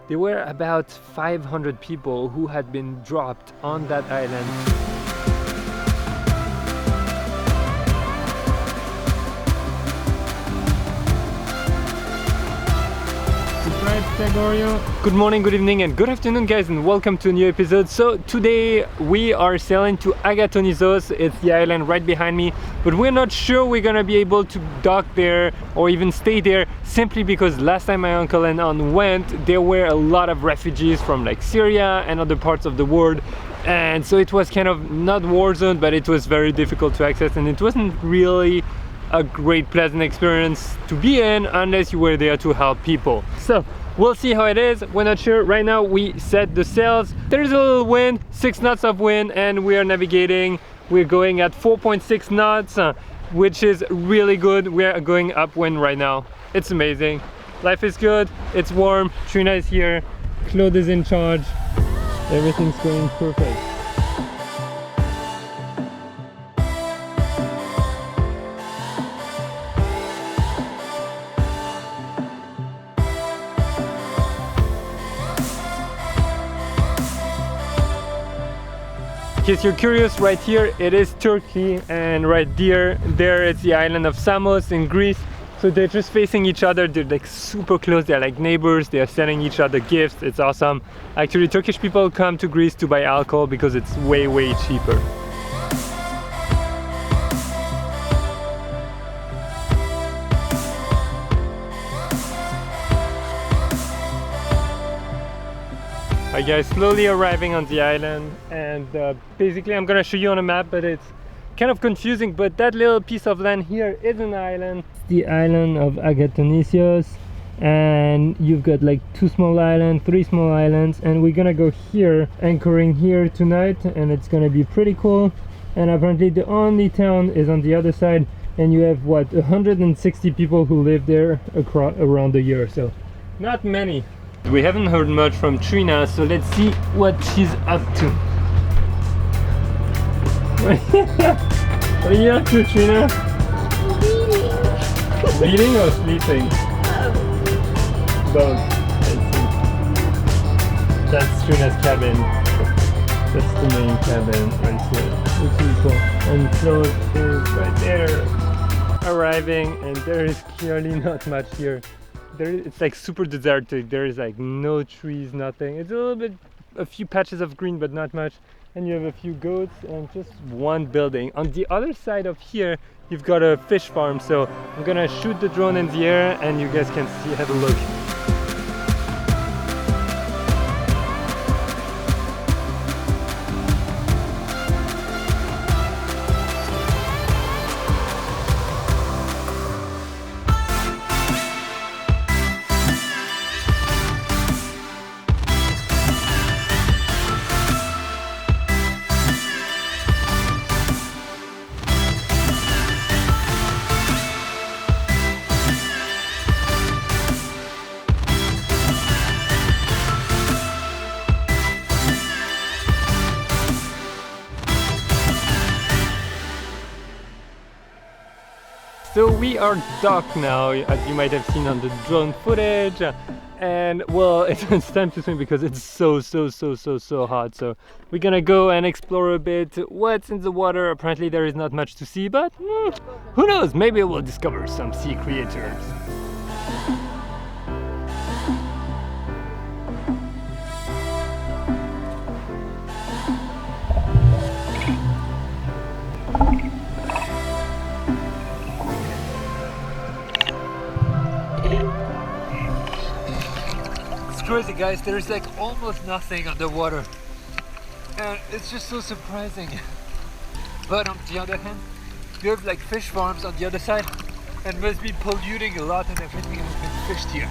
there were about 500 people who had been dropped on that island. Good morning, good evening, and good afternoon, guys, and welcome to a new episode. So today we are sailing to Agathonisos. It's the island right behind me, but we're not sure we're gonna be able to dock there or even stay there, simply because last time my uncle and aunt went, there were a lot of refugees from like Syria and other parts of the world, and so it was kind of not war zone, but it was very difficult to access, and it wasn't really a great pleasant experience to be in unless you were there to help people. So we'll see how it is. We're not sure. Right now we set the sails. There's a little wind, 6 knots of wind, and we are navigating. We're going at 4.6 knots, which is really good. We're going upwind right now. It's amazing. Life is good. It's warm. Trina is here. Claude is in charge. Everything's going perfect. In case you're curious, right here it is Turkey, and right there it's the island of Samos in Greece. So they're just facing each other. They're like super close. They're like neighbors. They're sending each other gifts. It's awesome. Actually, Turkish people come to Greece to buy alcohol because it's way cheaper. Alright guys, slowly arriving on the island, and basically I'm gonna show you on a map, but it's kind of confusing, but that little piece of land here is an island. It's the island of Agathonisi, and you've got like 2 small islands, 3 small islands, and we're gonna go here, anchoring here tonight, and it's gonna be pretty cool. And apparently the only town is on the other side, and you have what, 160 people who live there around the year, so not many. We haven't heard much from Trina, so let's see what she's up to. What are you up to, Trina? Reading. Reading or sleeping? Both. I see. That's Trina's cabin. That's the main cabin right here, which is cool. And Claude is right there, arriving, and there is clearly not much here. It's like super deserted. There is like no trees, nothing. It's a few patches of green, but not much. And you have a few goats and just one building. On the other side of here, you've got a fish farm. So I'm gonna shoot the drone in the air and you guys can see, have a look. So we are docked now, as you might have seen on the drone footage, and well, it's time to swim because it's so hot. So we're gonna go and explore a bit what's in the water. Apparently there is not much to see, but who knows, maybe we'll discover some sea creatures. Crazy guys, there's like almost nothing underwater, and it's just so surprising. But on the other hand, you have like fish farms on the other side, and must be polluting a lot, and everything has been fished here.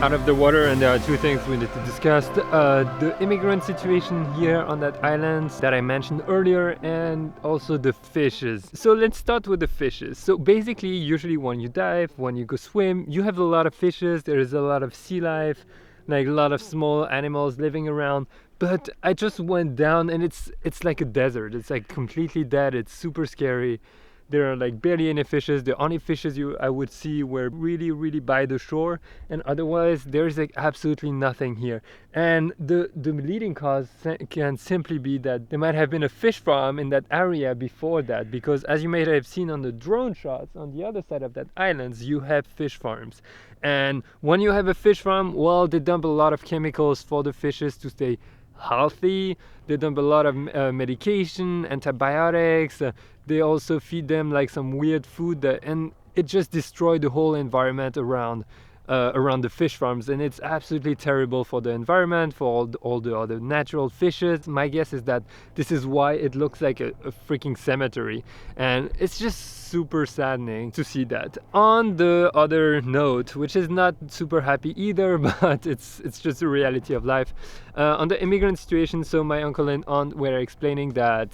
Out of the water, and there are 2 things we need to discuss. The immigrant situation here on that island that I mentioned earlier, and also the fishes. So let's start with the fishes. So basically, usually when you dive, when you go swim, you have a lot of fishes, there is a lot of sea life, like a lot of small animals living around. But I just went down and it's like a desert. It's like completely dead. It's super scary. There are like barely any fishes. The only fishes I would see were really by the shore, and otherwise there's like absolutely nothing here. And the leading cause can simply be that there might have been a fish farm in that area before that, because as you may have seen on the drone shots on the other side of that islands, you have fish farms. And when you have a fish farm, well, they dump a lot of chemicals for the fishes to stay healthy. They dump a lot of medication, antibiotics. They also feed them like some weird food and it just destroyed the whole environment around the fish farms, and it's absolutely terrible for the environment, for all the other natural fishes. My guess is that this is why it looks like a freaking cemetery, and it's just super saddening to see that. On the other note, which is not super happy either, but it's just the reality of life, on the immigrant situation, so my uncle and aunt were explaining that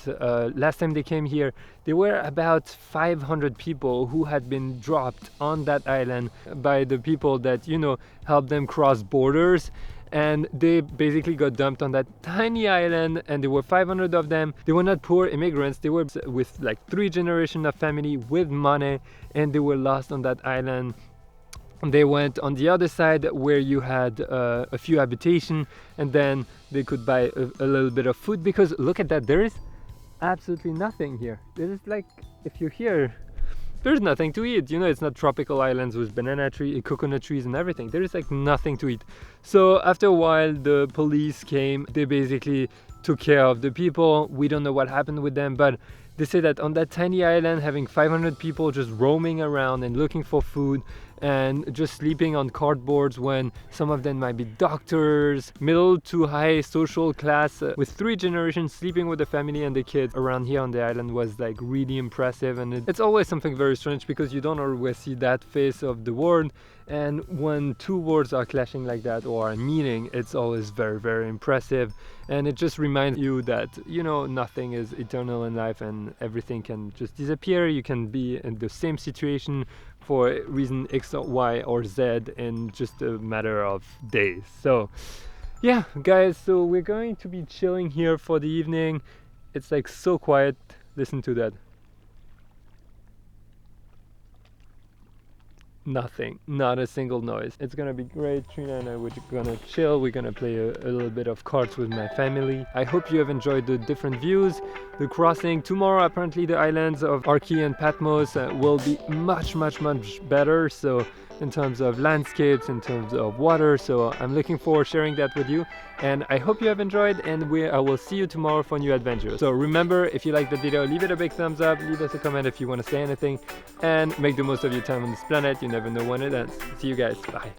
last time they came here, there were about 500 people who had been dropped on that island by the people that, you know, helped them cross borders. And they basically got dumped on that tiny island, and there were 500 of them. They were not poor immigrants. They were with like 3 generations of family with money, and they were lost on that island. They went on the other side where you had a few habitation, and then they could buy a little bit of food, because look at that, there is absolutely nothing here. There is like, if you're here, there's nothing to eat. You know, it's not tropical islands with banana tree, coconut trees and everything. There is like nothing to eat. So after a while, the police came. They basically took care of the people. We don't know what happened with them, but they say that on that tiny island, having 500 people just roaming around and looking for food and just sleeping on cardboards, when some of them might be doctors, middle to high social class, with 3 generations sleeping with the family and the kids around here on the island, was like really impressive. And it's always something very strange, because you don't always see that face of the world, and when 2 worlds are clashing like that or are meeting, it's always very impressive. And it just reminds you that, you know, nothing is eternal in life and everything can just disappear. You can be in the same situation for reason X or Y or Z in just a matter of days. So yeah, guys, so we're going to be chilling here for the evening. It's like so quiet. Listen to that. Nothing, not a single noise. It's gonna be great. Trina and I, we're gonna chill. We're gonna play a little bit of cards with my family. I hope you have enjoyed the different views, the crossing. Tomorrow apparently the islands of Arki and Patmos will be much better, so in terms of landscapes, in terms of water. So I'm looking forward to sharing that with you, and I hope you have enjoyed, and I will see you tomorrow for new adventures. So remember, if you like the video, leave it a big thumbs up, leave us a comment if you want to say anything, and make the most of your time on this planet. You never know when it ends. See you guys. Bye.